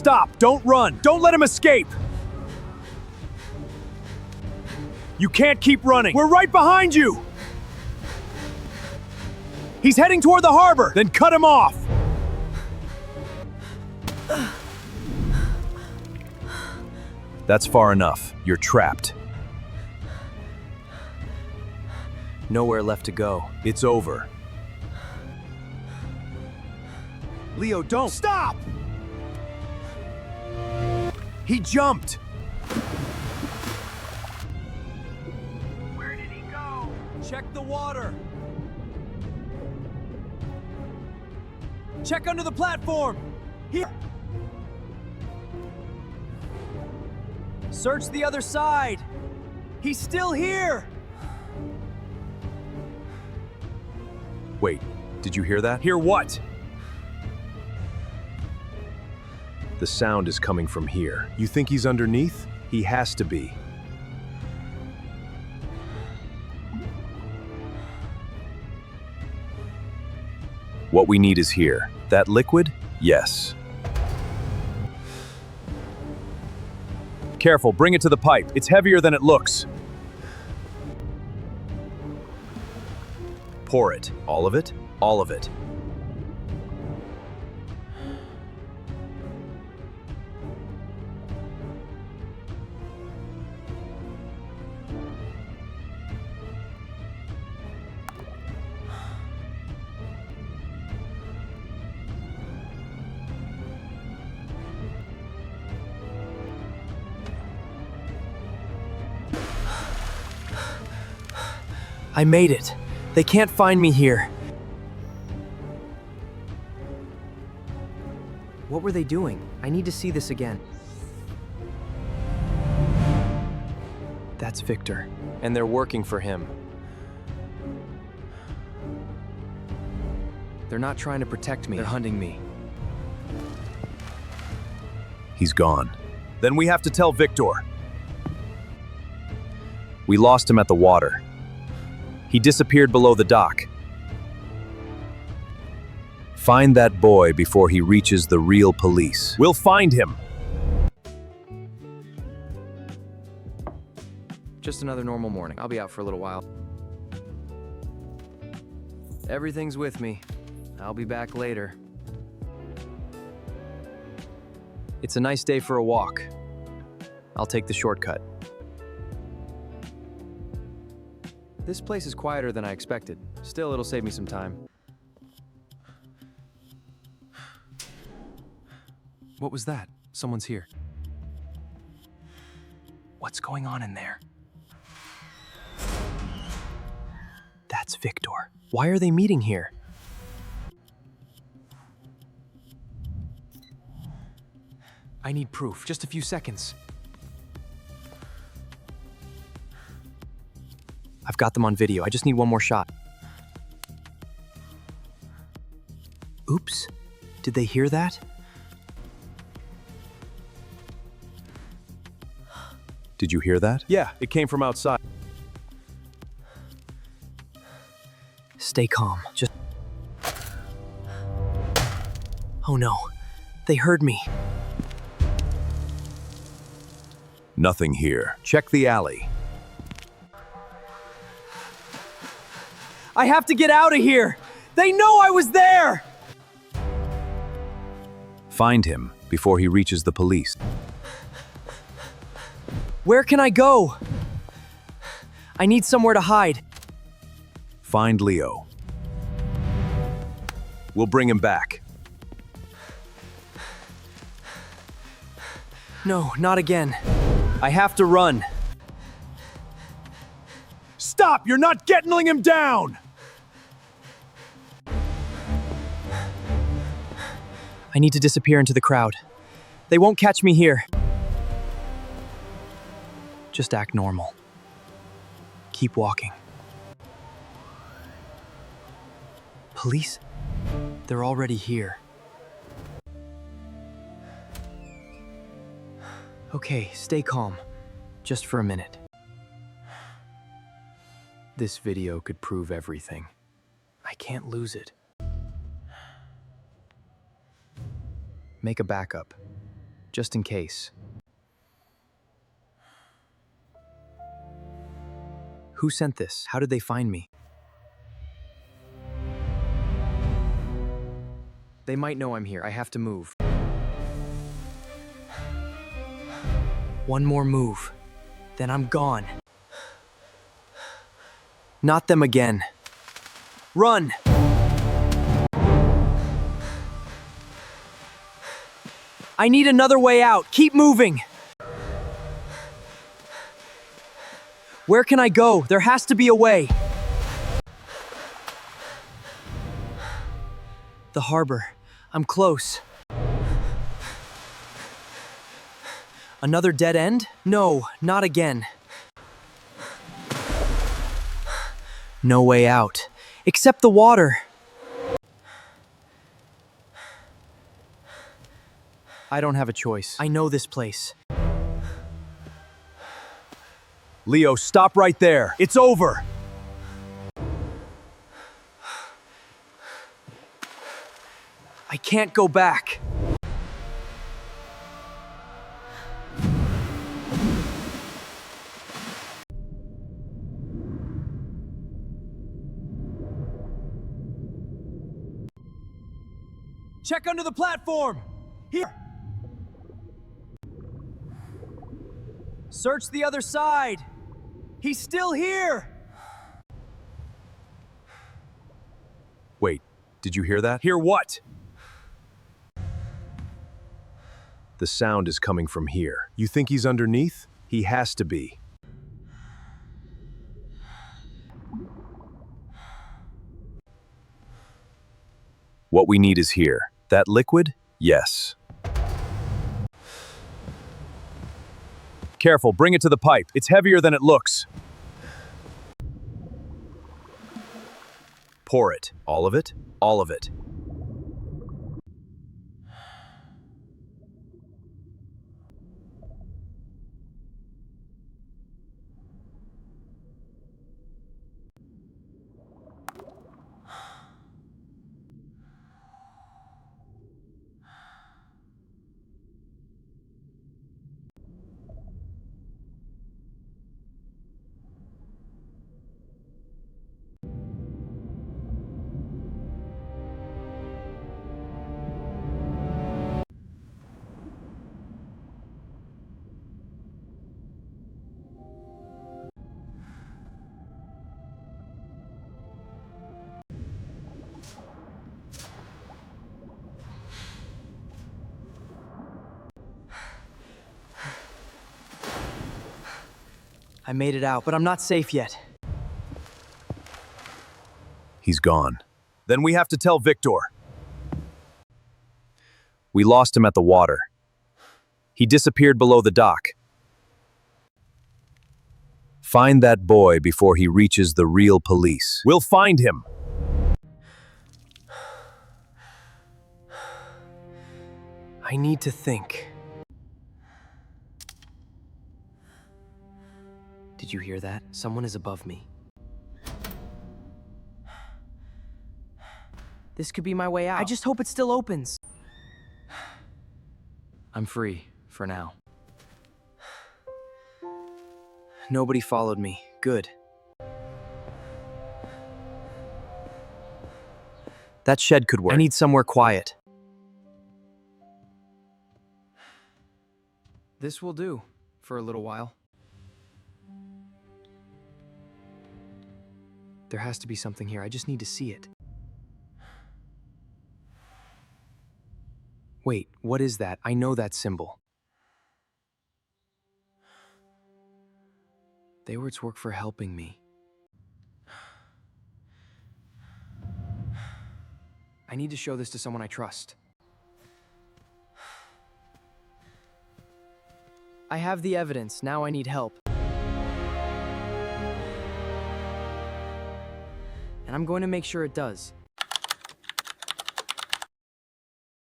Stop! Don't run! Don't let him escape! You can't keep running! We're right behind you! He's heading toward the harbor! Then cut him off! That's far enough. You're trapped. Nowhere left to go. It's over. Leo, don't! Stop! He jumped! Where did he go? Check the water! Check under the platform! Here! Search the other side! He's still here! Wait, did you hear that? Hear what? The sound is coming from here. You think he's underneath? He has to be. What we need is here. That liquid? Yes. Careful, bring it to the pipe. It's heavier than it looks. Pour it. All of it? All of it. I made it. They can't find me here. What were they doing? I need to see this again. That's Victor, and they're working for him. They're not trying to protect me, they're hunting me. He's gone. Then we have to tell Victor. We lost him at the water. He disappeared below the dock. Find that boy before he reaches the real police. We'll find him! Just another normal morning. I'll be out for a little while. Everything's with me. I'll be back later. It's a nice day for a walk. I'll take the shortcut. This place is quieter than I expected. Still, it'll save me some time. What was that? Someone's here. What's going on in there? That's Victor. Why are they meeting here? I need proof. Just a few seconds. I've got them on video. I just need one more shot. Oops. Did they hear that? Did you hear that? Yeah, it came from outside. Stay calm. Just... Oh no. They heard me. Nothing here. Check the alley. I have to get out of here! They know I was there! Find him before he reaches the police. Where can I go? I need somewhere to hide. Find Leo. We'll bring him back. No, not again. I have to run. Stop! You're not getting him down! I need to disappear into the crowd. They won't catch me here. Just act normal. Keep walking. Police? They're already here. Okay, stay calm. Just for a minute. This video could prove everything. I can't lose it. Make a backup. just in case. Who sent this? How did they find me? They might know I'm here. I have to move. One more move, then I'm gone. Not them again. Run! I need another way out. Keep moving! Where can I go? There has to be a way. The harbor. I'm close. Another dead end? No, not again. No way out. Except the water. I don't have a choice. I know this place. Leo, stop right there. It's over. I can't go back. Check under the platform! Here! Search the other side! He's still here! Wait, did you hear that? Hear what? The sound is coming from here. You think he's underneath? He has to be. What we need is here. That liquid? Yes. Careful, bring it to the pipe. It's heavier than it looks. Pour it. All of it? All of it. I made it out, but I'm not safe yet. He's gone. Then we have to tell Victor. We lost him at the water. He disappeared below the dock. Find that boy before he reaches the real police. We'll find him. I need to think. Did you hear that? Someone is above me. This could be my way out. I just hope it still opens. I'm free, for now. Nobody followed me. Good. That shed could work. I need somewhere quiet. This will do, for a little while. There has to be something here. I just need to see it. Wait, what is that? I know that symbol. They were its work for helping me. I need to show this to someone I trust. I have the evidence. Now I need help. And I'm going to make sure it does.